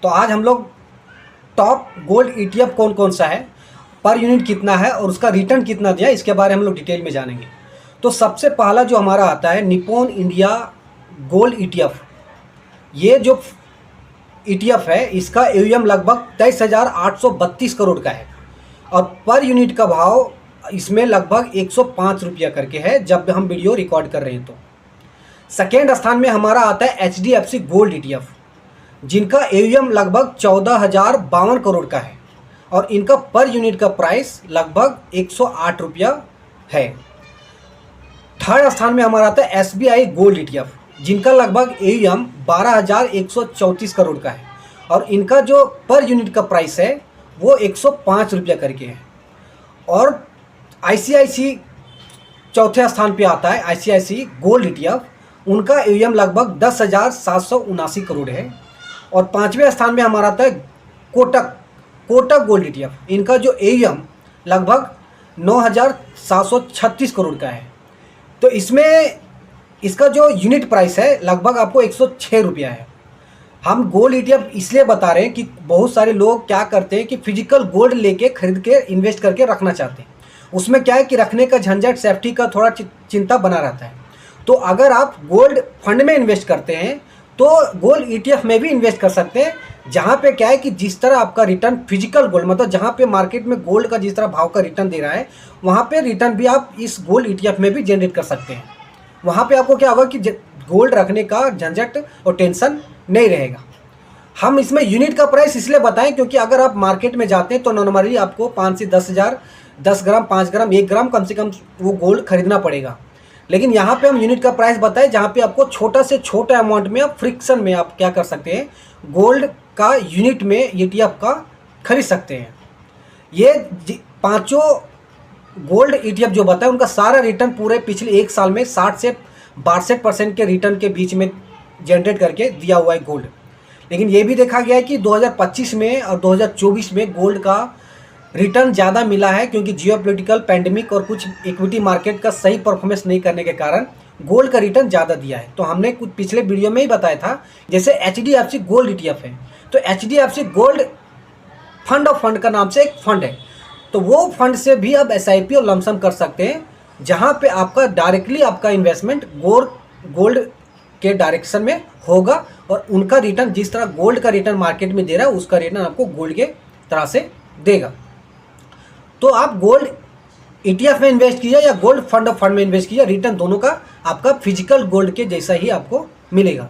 तो आज हम लोग टॉप गोल्ड ईटीएफ कौन कौन सा है, पर यूनिट कितना है और उसका रिटर्न कितना दिया, इसके बारे में हम लोग डिटेल में जानेंगे। तो सबसे पहला जो हमारा आता है निप्पॉन इंडिया गोल्ड ईटीएफ। ये जो ईटीएफ है इसका एयूएम लगभग 23,832 करोड़ का है और पर यूनिट का भाव इसमें लगभग 105 रुपया करके है जब हम वीडियो रिकॉर्ड कर रहे हैं। तो सेकेंड स्थान में हमारा आता है एचडीएफसी गोल्ड ईटीएफ, जिनका एयूएम लगभग 14,052 करोड़ का है और इनका पर यूनिट का प्राइस लगभग 108 रुपया है। थर्ड स्थान में हमारा आता है एसबीआई गोल्ड ईटीएफ, जिनका लगभग एयूएम 12,134 करोड़ का है और इनका जो पर यूनिट का प्राइस है वो 105 रुपया करके है। और आईसीआईसी चौथे स्थान पे आता है आईसीआईसी गोल्ड ईटीएफ, उनका एयूएम लगभग 10,779 करोड़ है। और पांचवें स्थान में हमारा आता है कोटक गोल्ड ईटीएफ, इनका जो एयूएम लगभग 9,736 करोड़ का है। तो इसमें इसका जो यूनिट प्राइस है लगभग आपको 106 रुपया है। हम गोल्ड ईटीएफ इसलिए बता रहे हैं कि बहुत सारे लोग क्या करते हैं कि फिजिकल गोल्ड लेके खरीद के इन्वेस्ट करके रखना चाहते हैं। उसमें क्या है कि रखने का झंझट, सेफ्टी का थोड़ा चिंता बना रहता है। तो अगर आप गोल्ड फंड में इन्वेस्ट करते हैं तो गोल्ड ईटीएफ में भी इन्वेस्ट कर सकते हैं, जहाँ पे क्या है कि जिस तरह आपका रिटर्न फिजिकल गोल्ड, मतलब जहाँ पे मार्केट में गोल्ड का जिस तरह भाव का रिटर्न दे रहा है वहाँ पे रिटर्न भी आप इस गोल्ड ईटीएफ में भी जनरेट कर सकते हैं। वहाँ पे आपको क्या होगा कि गोल्ड रखने का झंझट और टेंशन नहीं रहेगा। हम इसमें यूनिट का प्राइस इसलिए बताएं क्योंकि अगर आप मार्केट में जाते हैं तो नॉर्मली आपको 5 से 10 हज़ार 10 ग्राम, 5 ग्राम, 1 ग्राम कम से कम वो गोल्ड खरीदना पड़ेगा। लेकिन यहाँ पे हम यूनिट का प्राइस बताएं जहाँ पे आपको छोटा से छोटा अमाउंट में आप फ्रिक्शन में आप क्या कर सकते हैं, गोल्ड का यूनिट में ईटीएफ का खरीद सकते हैं। ये पांचों गोल्ड ईटीएफ जो बताए उनका सारा रिटर्न पूरे पिछले एक साल में 60 से 62% के रिटर्न के बीच में जनरेट करके दिया हुआ है गोल्ड। लेकिन ये भी देखा गया है कि 2025 में और 2024 में गोल्ड का रिटर्न ज़्यादा मिला है क्योंकि जियोपॉलिटिकल, पैंडेमिक और कुछ इक्विटी मार्केट का सही परफॉर्मेंस नहीं करने के कारण गोल्ड का रिटर्न ज़्यादा दिया है। तो हमने कुछ पिछले वीडियो में ही बताया था, जैसे एचडीएफसी गोल्ड ईटीएफ है तो HDFC gold fund of fund का नाम से एक फंड है, तो वो फंड से भी आप एसआईपी और लमसम कर सकते हैं, जहाँ पे आपका डायरेक्टली आपका इन्वेस्टमेंट गोल्ड के डायरेक्शन में होगा और उनका रिटर्न जिस तरह गोल्ड का रिटर्न मार्केट में दे रहा है उसका रिटर्न आपको गोल्ड के तरह से देगा। तो आप गोल्ड ईटीएफ में इन्वेस्ट कीजिए या गोल्ड फंड ऑफ फंड में इन्वेस्ट कीजिए, रिटर्न दोनों का आपका फिजिकल गोल्ड के जैसा ही आपको मिलेगा।